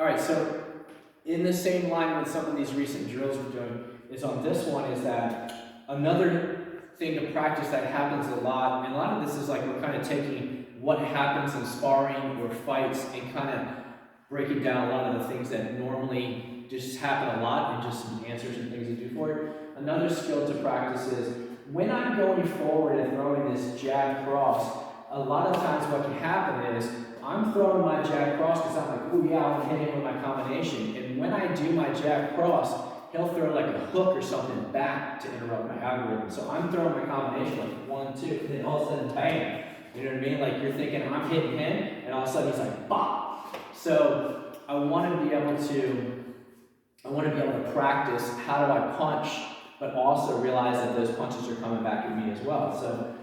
All right, so in the same line with some of these recent drills we're doing is on this one is that another thing to practice that happens a lot, and a lot of this is like we're kind of taking what happens in sparring or fights and kind of breaking down a lot of the things that normally just happen a lot and just some answers and things to do for it. Another skill to practice is when I'm going forward and throwing this jab cross, a lot of times what can happen is I'm throwing my jab cross because I'm like, oh yeah, I'm hitting with my combination. And when I do my jab cross, he'll throw like a hook or something back to interrupt my algorithm. So I'm throwing my combination like 1, 2, and then all of a sudden, bam. You know what I mean? Like you're thinking I'm hitting him, and all of a sudden he's like, bop. So I want to be able to practice how do I punch, but also realize that those punches are coming back at me as well. So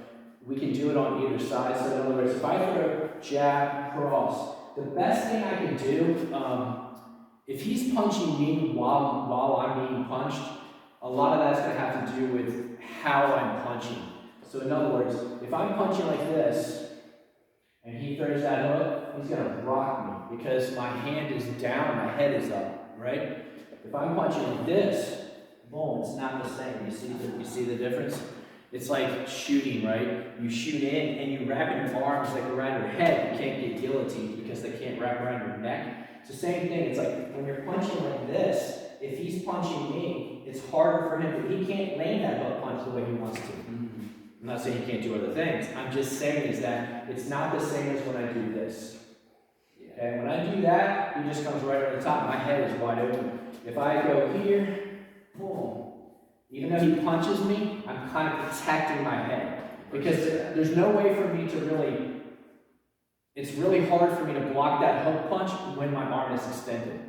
we can do it on either side. So in other words, if I throw jab, cross, the best thing I can do, if he's punching me while I'm being punched, a lot of that's going to have to do with how I'm punching. So in other words, if I'm punching like this, and he throws that hook, he's going to rock me because my hand is down, my head is up, right? If I'm punching like this, boom, it's not the same. You see the difference? It's like shooting, right? You shoot in and you wrap your arms like around your head. You can't get guillotined because they can't wrap around your neck. It's the same thing. It's like when you're punching like this, if he's punching me, it's harder for him. He can't land that hook punch the way he wants to. I'm not saying he can't do other things. I'm just saying is that it's not the same as when I do this. Okay, when I do that, he just comes right over the top. My head is wide open. If I go here, boom. Even though he punches me, I'm kind of protecting my head. Because there's no way for me to really, it's really hard for me to block that hook punch when my arm is extended.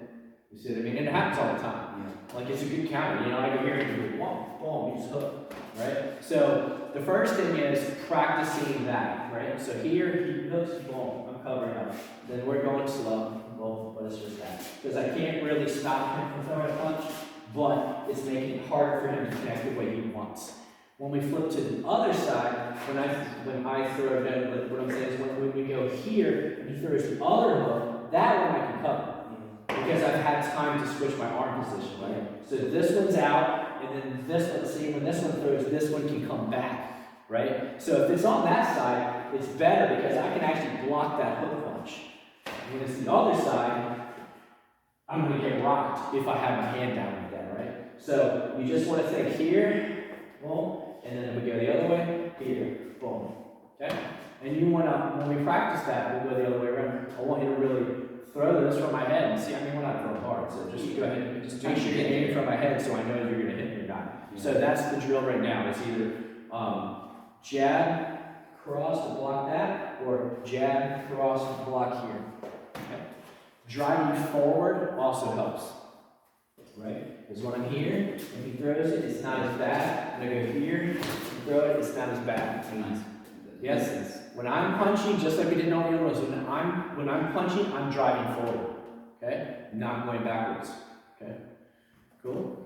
You see what I mean? And it happens all the time. Yeah. Like it's a good counter. You know, I go here and do boom, boom, you just hook. Right? So the first thing is practicing that, right? So here he hooks, boom, I'm covering up. Then we're going slow, boom, but it's just that. Because I can't really stop him from throwing a punch, but it's making it harder for him to connect the way he wants. When we flip to the other side, when I throw down, what I'm saying is when we go here and he throws the other hook, that one I can cover. Because I've had time to switch my arm position, right? So this one's out, and then this one, see, when this one throws, this one can come back, right? So if it's on that side, it's better because I can actually block that hook punch. When it's the other side, I'm going to get rocked if I have my hand down like that, right? So you just want to think here, boom, and then we go the other way, here, boom, okay? And you want to, when we practice that, we'll go the other way around. I want you to really throw this from my head and see, I mean, we're not throwing hard, so just go ahead and just make sure you're aiming from my head so I know you're going to hit me or not. So that's the drill right now. It's either jab, cross to block that, or jab, cross, block here. Okay? Driving forward also helps, right? Because when I'm here, if he throws it, it's not as bad. When I go here, and throw it, it's not as bad. Nice. Yes? When I'm punching, just like we did on the other ones, when I'm punching, I'm driving forward. Okay? Not going backwards. Okay? Cool?